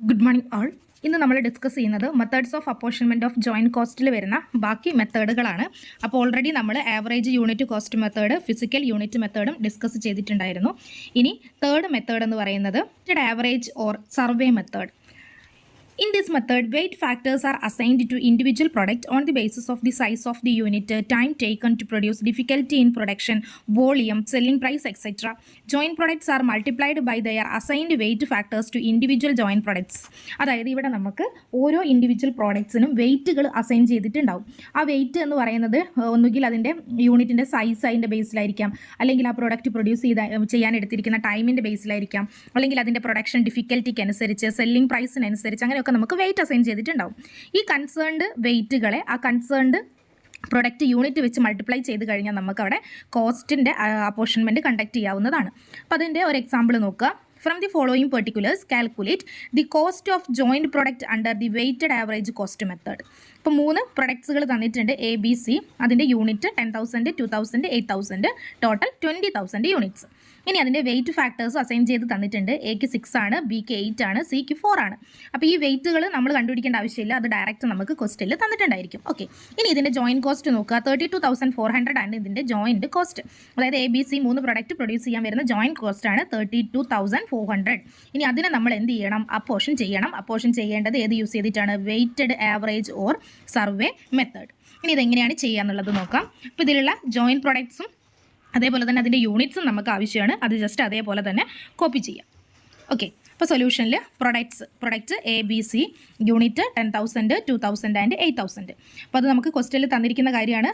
Good morning ആൾ. ഇന്ന് നമ്മൾ discuss ചെയ്യുന്നത് methods of apportionment of joint കോസ്റ്റിൽ വരുന്ന ബാക്കി മെത്തേഡുകളാണ്. അപ്പോൾ ഓൾറെഡി നമ്മൾ average unit cost method, physical unit മെത്തേഡും ഡിസ്കസ് ചെയ്തിട്ടുണ്ടായിരുന്നു. ഇനി തേർഡ് മെത്തേഡ് എന്ന് പറയുന്നത് average or survey method. In this method, weight factors are assigned to individual product on the basis of the size of the unit, time taken to produce, difficulty in production, volume, selling price, etc. Joint products are multiplied by their assigned weight factors to individual joint products. അതായത് ഇവിടെ നമുക്ക് ഓരോ individual പ്രോഡക്ട്സിനും വെയിറ്റുകൾ assign ചെയ്തിട്ടുണ്ടാവും. ആ wait എന്ന് പറയുന്നത് ഒന്നുകിൽ അതിൻ്റെ യൂണിറ്റിൻ്റെ സൈസ് അതിൻ്റെ ബേസിലായിരിക്കാം, അല്ലെങ്കിൽ ആ പ്രോഡക്റ്റ് പ്രൊഡ്യൂസ് ചെയ്യാൻ എടുത്തിരിക്കുന്ന ടൈമിൻ്റെ ബേസിലായിരിക്കാം, അല്ലെങ്കിൽ അതിൻ്റെ പ്രൊഡക്ഷൻ ഡിഫിക്കൽറ്റിക്ക് അനുസരിച്ച്, സെല്ലിംഗ് പ്രൈസിനനുസരിച്ച് അങ്ങനെ ഒക്കെ നമുക്ക് വെയിറ്റ് അസൈൻ ചെയ്തിട്ടുണ്ടാവും. ഈ കൺസേൺഡ് വെയിറ്റുകളെ ആ കൺസേൺഡ് പ്രൊഡക്റ്റ് യൂണിറ്റ് വെച്ച് മൾട്ടിപ്ലൈ ചെയ്ത് കഴിഞ്ഞാൽ നമുക്ക് അവിടെ കോസ്റ്റിൻ്റെ അപ്പോർഷൻമെൻറ്റ് കണ്ടക്ട് ചെയ്യാവുന്നതാണ്. അപ്പോൾ അതിൻ്റെ ഒരു എക്സാമ്പിൾ നോക്കുക. From the following particulars, calculate the cost of joint product under the weighted average cost method. ഇപ്പോൾ 3 പ്രൊഡക്ട്സുകൾ തന്നിട്ടുണ്ട്, എ ബി സി. അതിൻ്റെ യൂണിറ്റ് 10,000, 2,000, 8,000, ടോട്ടൽ 20,000 യൂണിറ്റ്സ്. ഇനി അതിൻ്റെ വെയിറ്റ് ഫാക്ടേഴ്സ് അസൈൻ ചെയ്ത് തന്നിട്ടുണ്ട്. എക്ക് 6 ആണ്, ബിക്ക് 8 ആണ്, സിക്ക് 4 ആണ്. അപ്പോൾ ഈ വെയിറ്റുകൾ നമ്മൾ കണ്ടുപിടിക്കേണ്ട ആവശ്യമില്ല, അത് ഡയറക്റ്റ് നമുക്ക് ക്വസ്റ്റിൽ തന്നിട്ടുണ്ടായിരിക്കും. ഓക്കെ, ഇനി ഇതിൻ്റെ ജോയിൻറ്റ് കോസ്റ്റ് നോക്കുക. 32,400 ആണ് ഇതിൻ്റെ ജോയിൻറ്റ് കോസ്റ്റ്. അതായത് A B C 3 product produce ചെയ്യാൻ വരുന്ന ജോയിൻറ്റ് കോസ്റ്റ് ആണ് 32,400. ഇനി അതിനെ നമ്മൾ എന്ത് ചെയ്യണം? അപ്പോർഷൻ ചെയ്യണം. അപ്പോർഷൻ ചെയ്യേണ്ടത് ഏത് യൂസ് ചെയ്തിട്ടാണ്? Weighted average or survey method. ഇനി ഇതെങ്ങനെയാണ് ചെയ്യുക എന്നുള്ളത് നോക്കാം. അപ്പോൾ ഇതിലുള്ള ജോയിൻറ്റ് പ്രൊഡക്ട്സും അതേപോലെ തന്നെ അതിൻ്റെ യൂണിറ്റ്സും നമുക്ക് ആവശ്യമാണ്. അത് ജസ്റ്റ് അതേപോലെ തന്നെ കോപ്പി ചെയ്യാം. ഓക്കെ, അപ്പോൾ സൊല്യൂഷനിൽ product A B C, unit 10,000, 2,000 and 8,000. അപ്പോൾ അത് നമുക്ക് ക്വസ്റ്റ്യനിൽ തന്നിരിക്കുന്ന കാര്യമാണ്.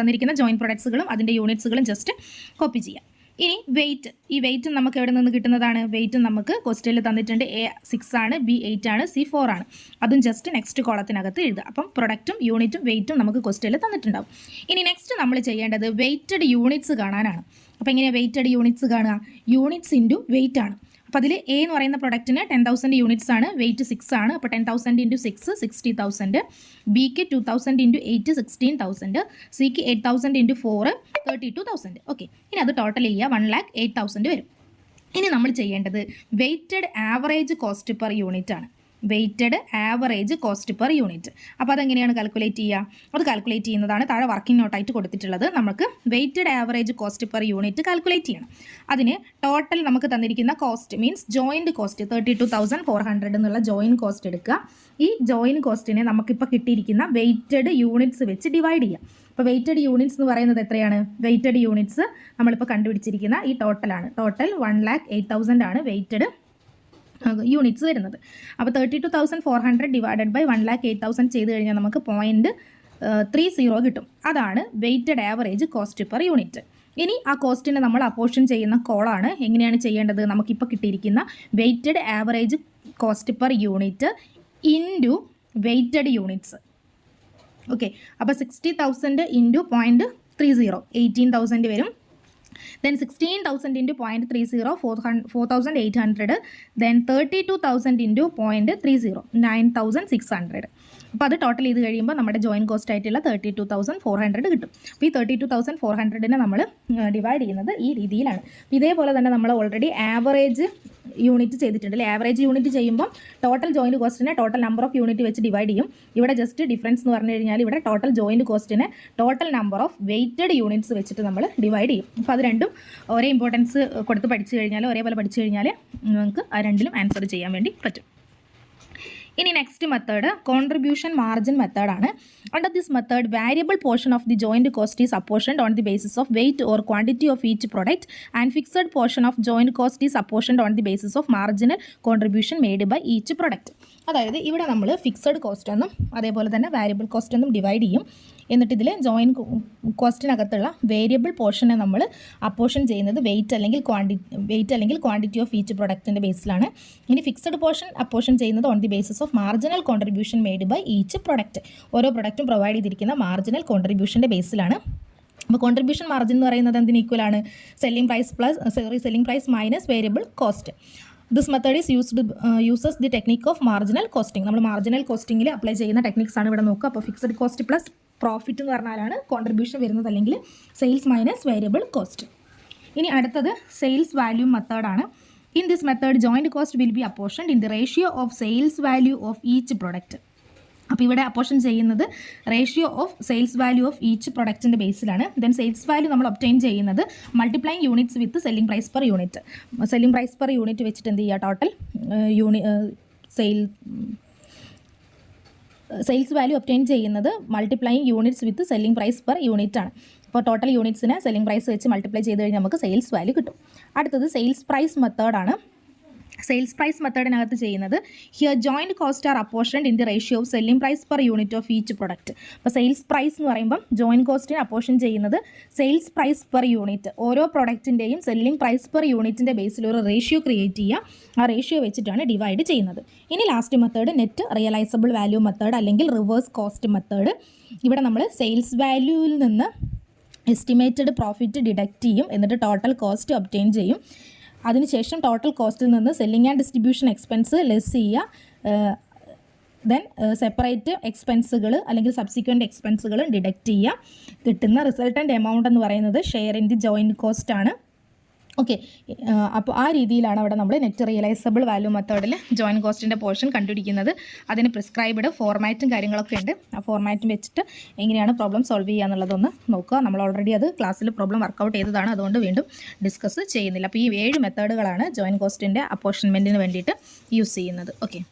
തന്നിരിക്കുന്ന ജോയിൻറ്റ് പ്രൊഡക്ട്സുകളും അതിൻ്റെ യൂണിറ്റ്സുകളും ജസ്റ്റ് കോപ്പി ചെയ്യാം. ഇനി വെയിറ്റ്, ഈ വെയിറ്റ് നമുക്ക് എവിടെ നിന്ന് കിട്ടുന്നതാണ്? വെയിറ്റ് നമുക്ക് ക്വസ്റ്റ്യനിൽ തന്നിട്ടുണ്ട്. എ 6 ആണ്, ബി 8 ആണ്, സി 4 ആണ്. അതും ജസ്റ്റ് നെക്സ്റ്റ് കോളത്തിനകത്ത് എഴുതുക. അപ്പം പ്രൊഡക്റ്റും യൂണിറ്റും വെയിറ്റും നമുക്ക് ക്വസ്റ്റ്യനിൽ തന്നിട്ടുണ്ടാവും. ഇനി നെക്സ്റ്റ് നമ്മൾ ചെയ്യേണ്ടത് വെയ്റ്റഡ് യൂണിറ്റ്സ് കാണാനാണ്. അപ്പോൾ എങ്ങനെയാണ് വെയ്റ്റഡ് യൂണിറ്റ്സ് കാണുക? യൂണിറ്റ്സ് ഇൻറ്റു വെയിറ്റ് ആണ്. അപ്പോൾ അതിൽ എ എന്ന് പറയുന്ന പ്രൊഡക്റ്റിന് 10,000 യൂണിറ്റ്സ് ആണ്, വെയിറ്റ് 6 ആണ്. അപ്പോൾ 10,000 ഇൻറ്റു 6 60,000, ബിക്ക് 2,000 ഇൻറ്റു 8 16,000, സിക്ക് 8,000 ഇൻറ്റു 4 32,000. ഓക്കെ, ഇനി അത് ടോട്ടൽ ചെയ്യുക, 1,08,000 വരും. ഇനി നമ്മൾ ചെയ്യേണ്ടത് weighted average cost per unit ആണ്. Weighted average cost per unit. അപ്പോൾ അതെങ്ങനെയാണ് കാൽക്കുലേറ്റ് ചെയ്യുക? അത് കാൽക്കുലേറ്റ് ചെയ്യുന്നതാണ് താഴെ വർക്കിംഗ് നോട്ടായിട്ട് കൊടുത്തിട്ടുള്ളത്. നമുക്ക് weighted average cost per unit calculate ചെയ്യണം. അതിന് ടോട്ടൽ നമുക്ക് തന്നിരിക്കുന്ന കോസ്റ്റ് മീൻസ് ജോയിൻറ്റ് കോസ്റ്റ് 32,400 എന്നുള്ള ജോയിൻറ്റ് കോസ്റ്റ് എടുക്കുക. ഈ ജോയിൻറ്റ് കോസ്റ്റിനെ നമുക്കിപ്പോൾ കിട്ടിയിരിക്കുന്ന വെയ്റ്റഡ് യൂണിറ്റ്സ് വെച്ച് ഡിവൈഡ് ചെയ്യാം. അപ്പോൾ വെയ്റ്റഡ് യൂണിറ്റ്സ് എന്ന് പറയുന്നത് എത്രയാണ്? വെയ്റ്റഡ് യൂണിറ്റ്സ് നമ്മളിപ്പോൾ കണ്ടുപിടിച്ചിരിക്കുന്ന ഈ ടോട്ടലാണ്. ടോട്ടൽ 1,08,000 ആണ് വെയ്റ്റഡ് യൂണിറ്റ്സ് വരുന്നത്. അപ്പോൾ 32,400 ഡിവൈഡഡ് ബൈ 1,08,000 ചെയ്ത് കഴിഞ്ഞാൽ നമുക്ക് 0.30 കിട്ടും. അതാണ് weighted average cost per unit. ഇനി ആ കോസ്റ്റിനെ നമ്മൾ അപ്പോർഷൻ ചെയ്യുന്ന കോളാണ്. എങ്ങനെയാണ് ചെയ്യേണ്ടത്? നമുക്കിപ്പോൾ കിട്ടിയിരിക്കുന്ന weighted average cost per unit into weighted units. Okay, അപ്പോൾ 60,000 ഇൻറ്റു 0.30 18,000 വരും. Then 16,000 into 0.30 4,800. Then 32,000 into 0.30 9,600. അപ്പോൾ അത് ടോട്ടൽ ചെയ്ത് കഴിയുമ്പോൾ നമ്മുടെ ജോയിൻറ്റ് കോസ്റ്റ് ആയിട്ടുള്ള 32,400 കിട്ടും. അപ്പോൾ ഈ 32,400നെ നമ്മൾ ഡിവൈഡ് ചെയ്യുന്നത് ഈ രീതിയിലാണ്. ഇതേപോലെ തന്നെ നമ്മൾ ഓൾറെഡി ആവറേജ് യൂണിറ്റ് ചെയ്തിട്ടുണ്ട് അല്ലേ? ആവറേജ് യൂണിറ്റ് ചെയ്യുമ്പോൾ ടോട്ടൽ ജോയിൻറ്റ് കോസ്റ്റിനെ ടോട്ടൽ നമ്പർ ഓഫ് യൂണിറ്റ് വെച്ച് ഡിവൈഡ് ചെയ്യും. ഇവിടെ ജസ്റ്റ് ഡിഫറൻസ് എന്ന് പറഞ്ഞു കഴിഞ്ഞാൽ ഇവിടെ ടോട്ടൽ ജോയിൻറ്റ് കോസ്റ്റിനെ total number of weighted units വെച്ചിട്ട് നമ്മൾ ഡിവൈഡ് ചെയ്യും. അപ്പോൾ അത് രണ്ടും ഒരേ ഇമ്പോർട്ടൻസ് കൊടുത്ത് പഠിച്ചു കഴിഞ്ഞാൽ, ഒരേപോലെ പഠിച്ചു കഴിഞ്ഞാൽ നമുക്ക് ആ രണ്ടിലും ആൻസർ ചെയ്യാൻ വേണ്ടി പറ്റും. ഇനി നെക്സ്റ്റ് മെത്തേഡ് കോൺട്രിബ്യൂഷൻ മാർജിൻ മെത്തേഡാണ്. Under this method variable portion of the joint cost is apportioned on the basis of weight or quantity of each product and fixed portion of joint cost is apportioned on the basis of marginal contribution made by each product. അതായത് ഇവിടെ നമ്മൾ fixed cost എന്നും അതേപോലെ തന്നെ variable cost എന്നും divide ചെയ്യും. എന്നിട്ട് ഇതിൽ ജോയിൻറ്റ് കോസ്റ്റിനകത്തുള്ള വേരിയബിൾ പോർഷനെ നമ്മൾ അപ്പോർഷൻ ചെയ്യുന്നത് വെയിറ്റ് അല്ലെങ്കിൽ ക്വാണ്ടിറ്റി ഓഫ് ഈച്ച് പ്രൊഡക്റ്റിൻ്റെ ബേസിലാണ്. ഇനി ഫിക്സഡ് പോർഷൻ അപ്പോർഷൻ ചെയ്യുന്നത് on the basis of marginal contribution made by each product. ഓരോ പ്രൊഡക്റ്റും പ്രൊവൈഡ് ചെയ്തിരിക്കുന്ന മാർജിനൽ കോൺട്രിബ്യൂഷൻ്റെ ബേസിലാണ്. അപ്പോൾ കോൺട്രിബ്യൂഷൻ മാർജിൻ എന്ന് പറയുന്നത് എന്തിന് ഈക്വലാണ്? Selling price minus variable cost. This method is uses the technique of marginal costing. നമ്മൾ മാർജിനൽ കോസ്റ്റിംഗിൽ അപ്ലൈ ചെയ്യുന്ന ടെക്നിക്സ് ആണ് ഇവിടെ നോക്കുക. അപ്പോൾ ഫിക്സഡ് കോസ്റ്റ് പ്ലസ് പ്രോഫിറ്റ് എന്ന് പറഞ്ഞാലാണ് കോൺട്രിബ്യൂഷൻ വരുന്നത്, അല്ലെങ്കിൽ സെയിൽസ് മൈനസ് വേരിയബിൾ കോസ്റ്റ്. ഇനി അടുത്തത് സെയിൽസ് വാല്യൂം മെത്തേഡാണ്. In this method joint cost will be apportioned in the ratio of sales value of each product. അപ്പോൾ ഇവിടെ അപ്പോർഷൻ ചെയ്യുന്നത് ratio of sales value of each പ്രൊഡക്റ്റിൻ്റെ ബേസിലാണ്. ദെൻ സെയിൽസ് വാല്യൂ നമ്മൾ obtain ചെയ്യുന്നത് multiplying units with selling price per unit. Selling price per unit വെച്ചിട്ട് എന്ത് ചെയ്യുക, ടോട്ടൽ സെയിൽസ് വാല്യൂ ഒബ്റ്റെയിൻ ചെയ്യുന്നത് multiplying units with selling price per unit ആണ്. അപ്പോൾ ടോട്ടൽ യൂണിറ്റ്സിനെ സെല്ലിംഗ് പ്രൈസ് വെച്ച് മൾട്ടിപ്ലൈ ചെയ്ത് കഴിഞ്ഞാൽ നമുക്ക് സെയിൽസ് വാല്യൂ കിട്ടും. അടുത്തത് സെയിൽസ് പ്രൈസ് മെത്തേഡാണ്. സെയിൽസ് പ്രൈസ് മെത്തേഡിനകത്ത് ചെയ്യുന്നത് here joint cost are apportioned in the ratio of selling price per unit of each product. അപ്പോൾ സെയിൽസ് പ്രൈസ് എന്ന് പറയുമ്പം ജോയിൻറ്റ് കോസ്റ്റിനെ അപ്പോർഷൻ ചെയ്യുന്നത് സെയിൽസ് പ്രൈസ് പെർ യൂണിറ്റ്, ഓരോ പ്രൊഡക്റ്റിൻ്റെയും സെല്ലിംഗ് പ്രൈസ് പെർ യൂണിറ്റിൻ്റെ ബേസിൽ ഒരു റേഷ്യോ ക്രിയേറ്റ് ചെയ്യുക. ആ റേഷ്യോ വെച്ചിട്ടാണ് ഡിവൈഡ് ചെയ്യുന്നത്. ഇനി last method net realisable value method അല്ലെങ്കിൽ റിവേഴ്സ് കോസ്റ്റ് മെത്തേഡ്. ഇവിടെ നമ്മൾ സെയിൽസ് വാല്യൂവിൽ നിന്ന് എസ്റ്റിമേറ്റഡ് പ്രോഫിറ്റ് ഡിഡക്റ്റ് ചെയ്യും, എന്നിട്ട് ടോട്ടൽ കോസ്റ്റ് ഒബ്റ്റെയിൻ ചെയ്യും. അതിനുശേഷം ടോട്ടൽ കോസ്റ്റിൽ നിന്ന് selling and distribution expense less ചെയ്യുക. ദെൻ സെപ്പറേറ്റ് എക്സ്പെൻസുകൾ അല്ലെങ്കിൽ സബ്സിക്വൻറ്റ് എക്സ്പെൻസുകൾ ഡിഡക്റ്റ് ചെയ്യുക. കിട്ടുന്ന റിസൾട്ടൻ്റ് എമൗണ്ട് എന്ന് പറയുന്നത് share in the joint cost ആണ്. ഓക്കെ, അപ്പോൾ ആ രീതിയിലാണ് അവിടെ നമ്മൾ നെറ്റ് റിയലൈസബിൾ വാല്യൂ മെത്തേഡിൽ ജോയിൻറ്റ് കോസ്റ്റിൻ്റെ പോർഷൻ കണ്ടുപിടിക്കുന്നത്. അതിന് പ്രിസ്ക്രൈബ്ഡ് ഫോർമാറ്റും കാര്യങ്ങളൊക്കെ ഉണ്ട്. ആ ഫോർമാറ്റും വെച്ചിട്ട് എങ്ങനെയാണ് പ്രോബ്ലം സോൾവ് ചെയ്യുക എന്നുള്ളതൊന്ന് നോക്കുക. നമ്മൾ ഓൾറെഡി അത് ക്ലാസ്സിൽ പ്രോബ്ലം വർക്കൗട്ട് ചെയ്തതാണ്, അതുകൊണ്ട് വീണ്ടും ഡിസ്കസ് ചെയ്യുന്നില്ല. അപ്പോൾ ഈ 7 മെത്തേഡുകളാണ് ജോയിൻറ്റ് കോസ്റ്റിൻ്റെ അപ്പോർഷൻമെൻറ്റിന് വേണ്ടിയിട്ട് യൂസ് ചെയ്യുന്നത്. ഓക്കെ.